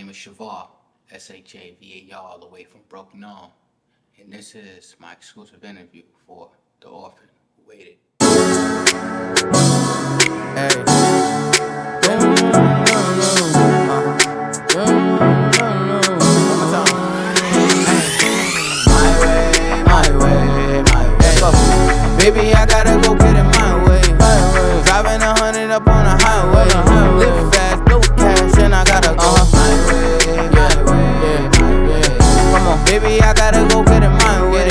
name is Shavar, Shavar, all the way from Broken Arm, and this is my exclusive interview for The Orphan Who Waited. Baby, I gotta go get it my way. Driving 100 up on the highway. Live fast, no cash, and I gotta go my way. Come on, baby, I gotta go get it my way.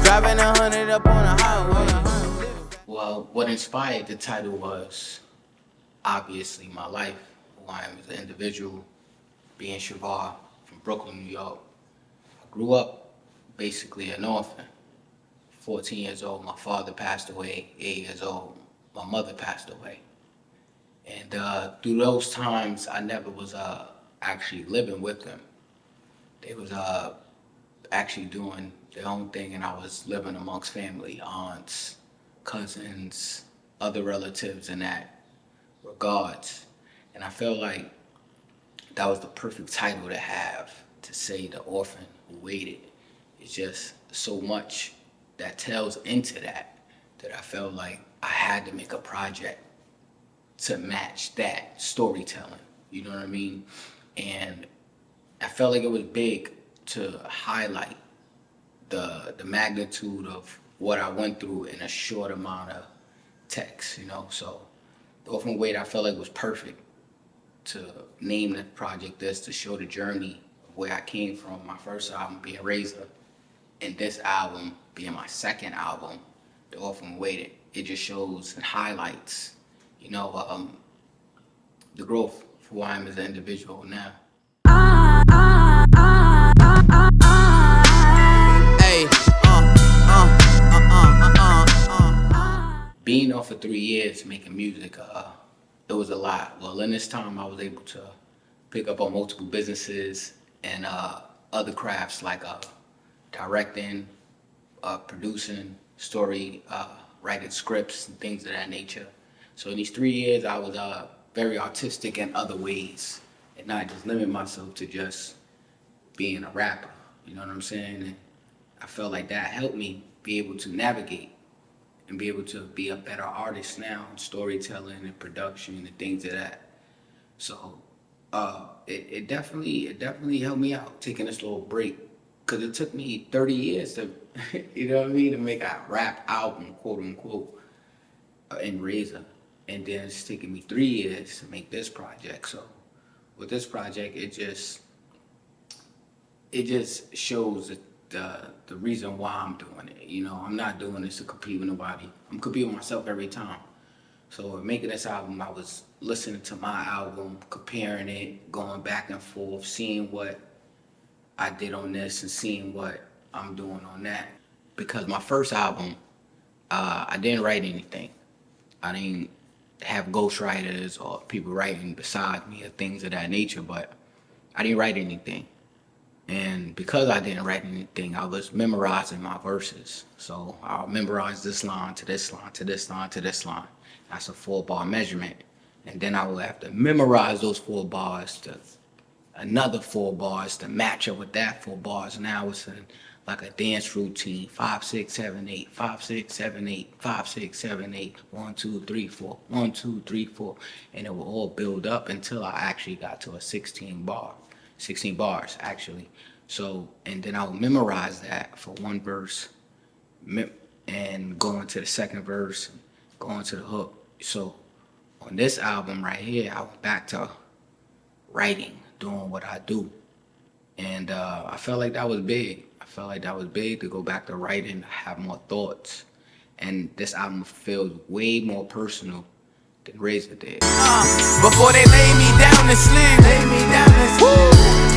Driving 100 up on the highway. Well, what inspired the title was obviously my life, who I am as an individual, being Shavar from Brooklyn, New York. I grew up basically an orphan. 14 years old, my father passed away. 8 years old, my mother passed away. And through those times, I never was actually living with them. They was actually doing their own thing, and I was living amongst family, aunts, cousins, other relatives in that regards. And I felt like that was the perfect title to have, to say The Orphan Who Waited. It's just so much that tells into that I felt like I had to make a project to match that storytelling, you know what I mean? And I felt like it was big to highlight the magnitude of what I went through in a short amount of text, you know? So The Orphan Who Waited, I felt like it was perfect to name the project this, to show the journey of where I came from, my first album being Razor, and this album being my second album, The Orphan Who Waited. It just shows and highlights, you know, the growth for who I am as an individual now. Being off for 3 years making music, it was a lot. Well, in this time, I was able to pick up on multiple businesses and other crafts like directing, producing, story, writing scripts and things of that nature. So in these 3 years, I was very artistic in other ways and not just limit myself to just being a rapper. You know what I'm saying? And I felt like that helped me be able to navigate and be able to be a better artist now in storytelling and production and things of that. So it definitely helped me out taking this little break, because it took me 30 years to, you know what I mean, to make a rap album, quote unquote, in Razor. And then it's taken me 3 years to make this project. So with this project, it just shows the reason why I'm doing it. You know, I'm not doing this to compete with nobody. I'm competing with myself every time. So making this album, I was listening to my album, comparing it, going back and forth, seeing what I did on this and seeing what I'm doing on that. Because my first album, I didn't write anything. I didn't have ghostwriters or people writing beside me or things of that nature, but I didn't write anything. And because I didn't write anything, I was memorizing my verses. So I'll memorize this line to this line to this line to this line. That's a 4-bar measurement. And then I will have to memorize those 4 bars to another 4 bars to match up with that 4 bars. Now it's like a dance routine. 5, 6, 7, 8, 5, 6, 7, 8, 5, 6, 7, 8, 1, 2, 3, 4, 1, 2, 3, 4. And it will all build up until I actually got to a 16 bars actually. So, and then I'll memorize that for one verse and go into the second verse, go into the hook. So on this album right here, I went back to writing, doing what I do. And I felt like that was big. I felt like that was big to go back to writing, have more thoughts. And this album feels way more personal than Razor did. Before they lay me down to sleep,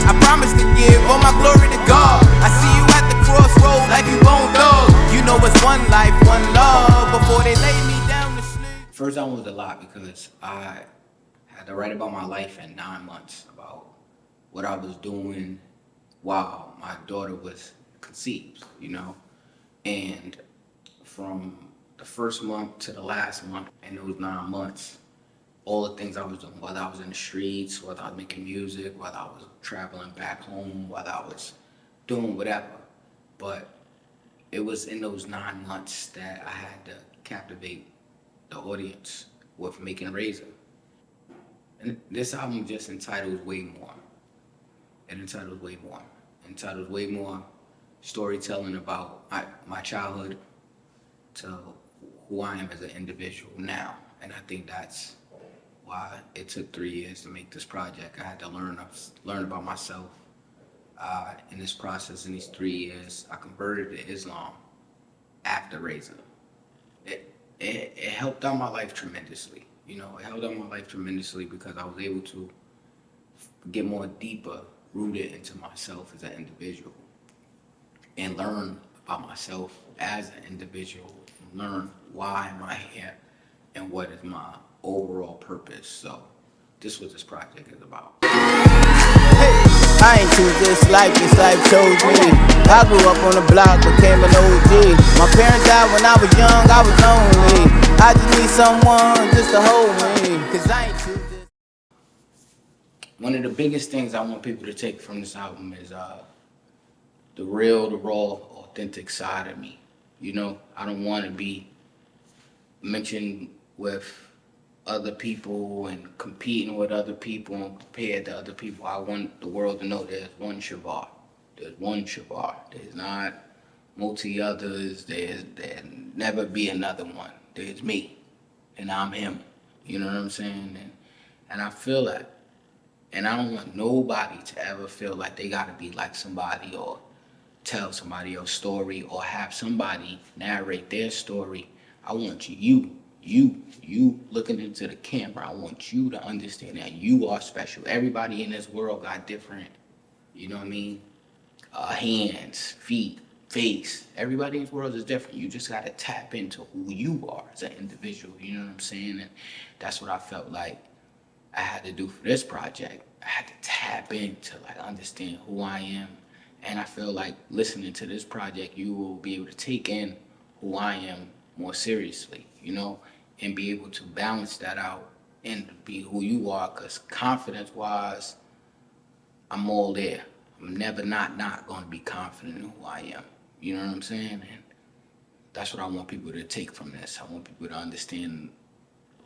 I promise to give all my glory to God. I see you at the crossroad like you won't dog. You know it's one life, one love. Before they lay me down to sleep. First album was a lot because I had to write about my life in 9 months, about what I was doing while my daughter was conceived, you know. And from the first month to the last month in those 9 months, all the things I was doing, whether I was in the streets, whether I was making music, whether I was traveling back home, whether I was doing whatever. But it was in those 9 months that I had to captivate the audience with making Razor. And this album just entitled Way More. It entitled Way More. It entitled Way More, storytelling about my childhood to who I am as an individual now. And I think that's why it took 3 years to make this project. I had to learn about myself. In this process, in these 3 years, I converted to Islam after Razor. It helped out my life tremendously. You know, it helped out my life tremendously because I was able to get more deeper rooted into myself as an individual and learn about myself as an individual, learn why am I here and what is my overall purpose. So this is what this project is about. I ain't choose this life chose me. I grew up on the block, became an OG. My parents died when I was young, I was lonely. I just need someone just to hold me, cause I ain't choose this. One of the biggest things I want people to take from this album is the real, the raw, authentic side of me. You know, I don't want to be mentioned with other people and competing with other people and compared to other people. I want the world to know there's one Shavar. There's one Shavar. There's not multi others. There'll never be another one. There's me, and I'm him. You know what I'm saying? And I feel that. And I don't want nobody to ever feel like they gotta be like somebody or tell somebody else's story or have somebody narrate their story. I want you looking into the camera. I want you to understand that you are special. Everybody in this world got different, you know what I mean? Hands, feet, face. Everybody in this world is different. You just gotta tap into who you are as an individual, you know what I'm saying? And that's what I felt like I had to do for this project. I had to tap into, like, understand who I am. And I feel like listening to this project, you will be able to take in who I am more seriously, you know, and be able to balance that out and be who you are, because confidence-wise, I'm all there. I'm never not going to be confident in who I am. You know what I'm saying? And that's what I want people to take from this. I want people to understand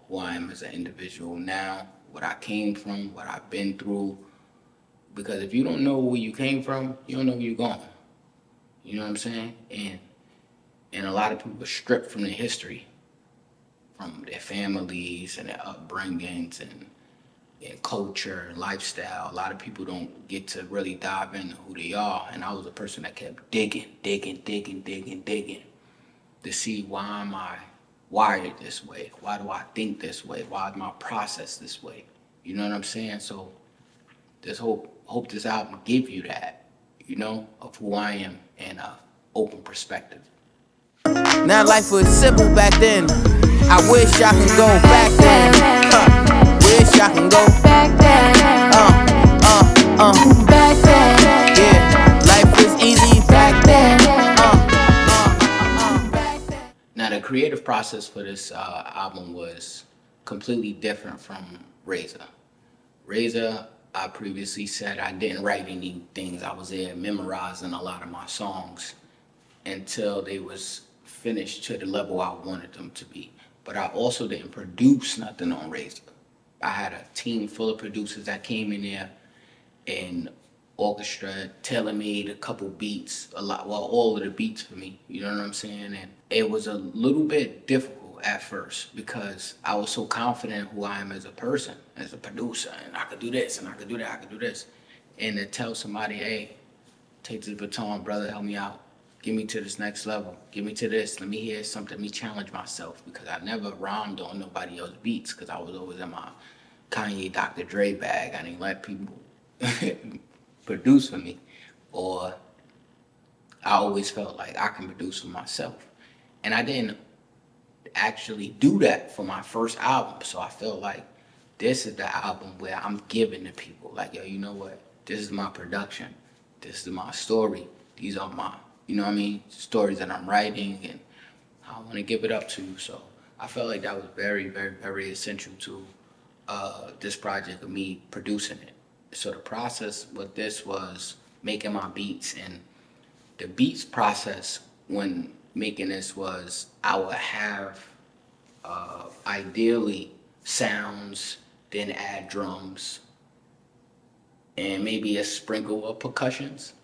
who I am as an individual now, what I came from, what I've been through. Because if you don't know where you came from, you don't know where you're going. You know what I'm saying? And a lot of people are stripped from their history, from their families and their upbringings and culture and lifestyle. A lot of people don't get to really dive into who they are. And I was a person that kept digging to see, why am I wired this way? Why do I think this way? Why is my process this way? You know what I'm saying? So this hope this album give you that, you know, of who I am and an open perspective. Now life was simple back then. I wish I could go back then. Wish I could go back then. Back then. Yeah, life was easy back then. Now the creative process for this album was completely different from Razor. Razor, I previously said I didn't write any things. I was there memorizing a lot of my songs until they was finished to the level I wanted them to be. But I also didn't produce nothing on Razor. I had a team full of producers that came in there and orchestra, tailor-made a couple beats, all of the beats for me, you know what I'm saying? And it was a little bit difficult at first because I was so confident who I am as a person, as a producer, and I could do this, and I could do that, I could do this. And to tell somebody, hey, take this baton, brother, help me out. Get me to this next level. Get me to this. Let me hear something. Let me challenge myself, because I never rhymed on nobody else's beats because I was always in my Kanye Dr. Dre bag. I didn't let people produce for me, or I always felt like I can produce for myself. And I didn't actually do that for my first album. So I felt like this is the album where I'm giving to people, like, yo, you know what? This is my production. This is my story. These are my, you know what I mean, stories that I'm writing, and I want to give it up to you. So I felt like that was very, very, very essential to this project of me producing it. So the process with this was making my beats, and the beats process when making this was I would have ideally sounds, then add drums, and maybe a sprinkle of percussions.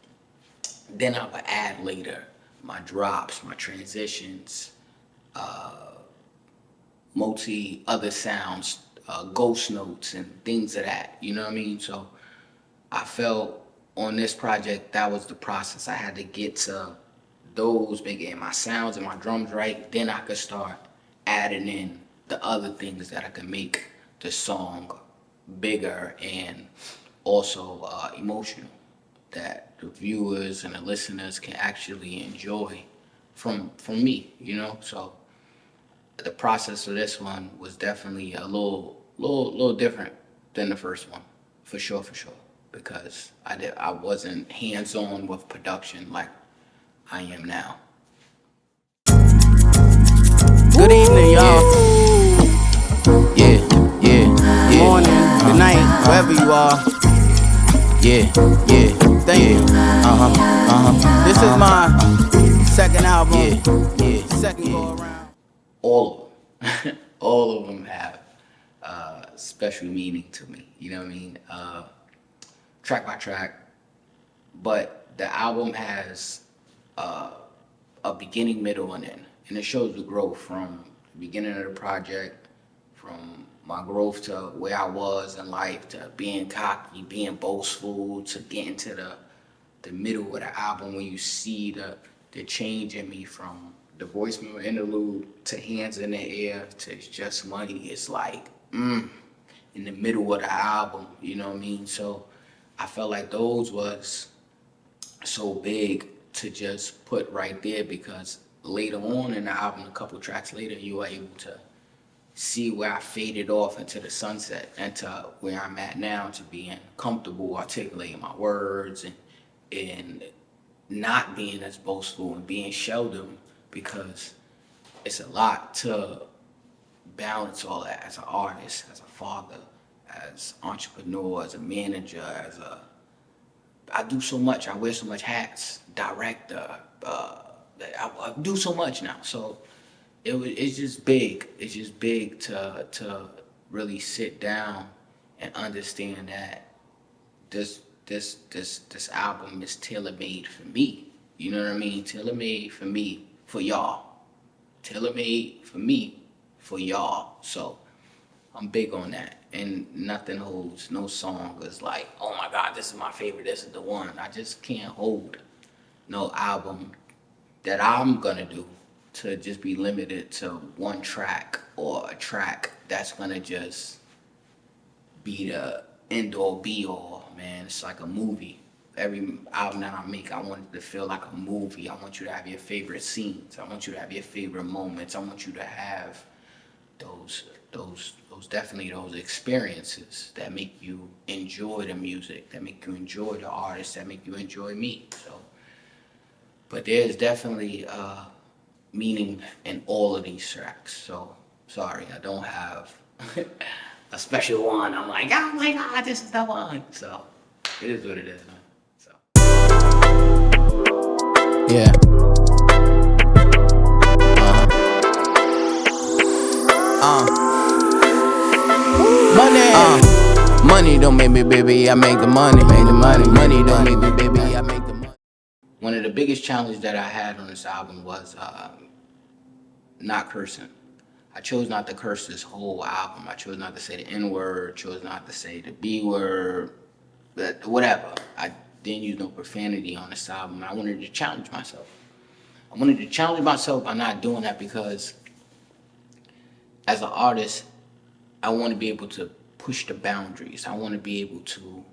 Then I would add later my drops, my transitions, multi other sounds, ghost notes and things of that. You know what I mean? So I felt on this project that was the process. I had to get to those, making my sounds and my drums right. Then I could start adding in the other things that I could make the song bigger and also emotional, that the viewers and the listeners can actually enjoy from me, you know. So the process of this one was definitely a little different than the first one, for sure, because I wasn't hands on with production like I am now. Good evening, y'all. Yeah. Morning, good night, wherever you are. Yeah. Thank you. This is my second album. Second go around. All of them, all of them have special meaning to me. You know what I mean? Track by track, but the album has a beginning, middle, and end, and it shows the growth from the beginning of the project, from my growth to where I was in life, to being cocky, being boastful, to getting to the middle of the album when you see the change in me from the voicemail interlude to Hands in the Air to It's Just Money. It's like in the middle of the album, you know what I mean? So I felt like those was so big to just put right there, because later on in the album, a couple tracks later, you were able to see where I faded off into the sunset and to where I'm at now, to being comfortable articulating my words and not being as boastful and being sheltered, because it's a lot to balance all that as an artist, as a father, as entrepreneur, as a manager, I do so much. I wear so much hats, director. I do so much now. So it's just big. It's just big to really sit down and understand that this album is tailor-made for me. You know what I mean? Tailor-made for me, for y'all. Tailor-made for me, for y'all. So I'm big on that. And nothing holds, no song is like, oh my God, this is my favorite, this is the one. I just can't hold no album that I'm gonna do to just be limited to one track or a track that's gonna just be the end all be all, man. It's like a movie. Every album that I make, I want it to feel like a movie. I want you to have your favorite scenes. I want you to have your favorite moments. I want you to have those definitely those experiences that make you enjoy the music, that make you enjoy the artist, that make you enjoy me. So, but there's definitely meaning in all of these tracks. So sorry, I don't have a special one. I'm like, oh my God, this is the one. So it is what it is, man. So Yeah. Money don't make me, baby, I make the money. Money don't make me, baby, I make the money. one of the biggest challenges that I had on this album was not cursing. I chose not to curse this whole album. I chose not to say the N-word, chose not to say the B-word, but whatever. I didn't use no profanity on this album. I wanted to challenge myself. I wanted to challenge myself by not doing that, because as an artist, I want to be able to push the boundaries. I want to be able to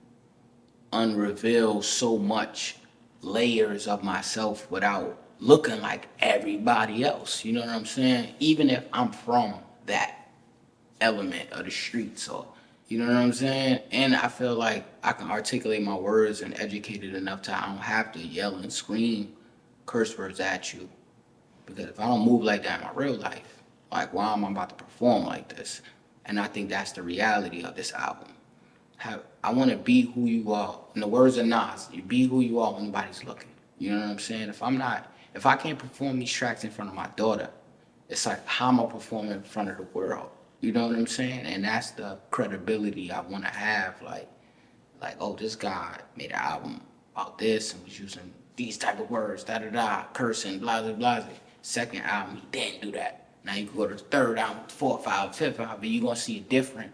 unreveal so much layers of myself without looking like everybody else. You know what I'm saying? Even if I'm from that element of the streets, or you know what I'm saying? And I feel like I can articulate my words and educate it enough to I don't have to yell and scream curse words at you. Because if I don't move like that in my real life, like, why am I about to perform like this? And I think that's the reality of this album. I want to be who you are. In the words of Nas, you be who you are when nobody's looking. You know what I'm saying? If I can't perform these tracks in front of my daughter, it's like, how am I performing in front of the world? You know what I'm saying? And that's the credibility I want to have. Like, oh, this guy made an album about this and was using these type of words, da-da-da, cursing, blah, blah, blah. Second album, he didn't do that. Now you can go to the third album, fourth album, fifth album, and you're going to see different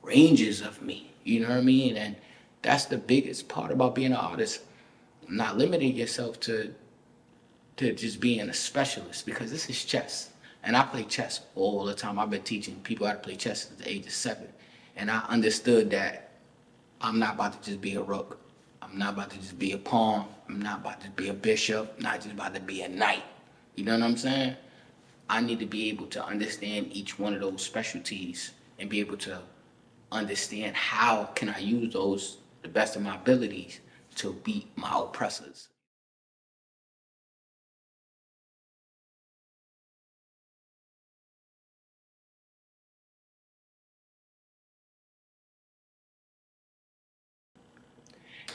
ranges of me. You know what I mean? And that's the biggest part about being an artist. Not limiting yourself to just being a specialist, because this is chess. And I play chess all the time. I've been teaching people how to play chess at the age of 7. And I understood that I'm not about to just be a rook. I'm not about to just be a pawn. I'm not about to be a bishop. Not just about to be a knight. You know what I'm saying? I need to be able to understand each one of those specialties and be able to understand how can I use those the best of my abilities to beat my oppressors.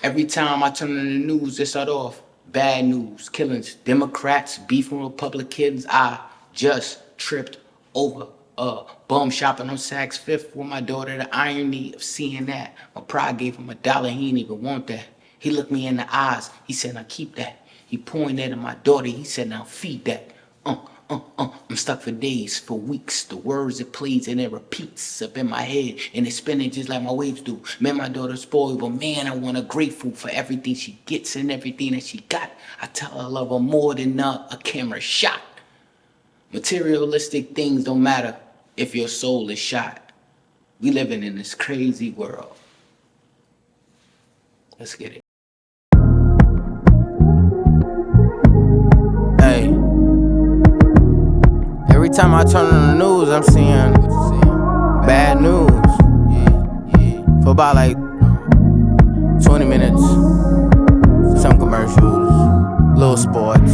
Every time I turn on the news, they start off bad news, killings, Democrats beefing Republicans. I just tripped over a bum shopping on Saks Fifth with my daughter. The irony of seeing that. My pride gave him $1. He didn't even want that. He looked me in the eyes. He said, "Now keep that." He pointed at my daughter. He said, "Now feed that." I'm stuck for days, for weeks. The words it plays and it repeats up in my head, and it's spinning just like my waves do. Man, my daughter's spoiled, but man, I want her grateful for everything she gets and everything that she got. I tell her I love her more than a camera shot. Materialistic things don't matter if your soul is shot. We living in this crazy world. Let's get it. Hey. Every time I turn on the news, I'm seeing bad news. For about like 20 minutes. Some commercials, little sports.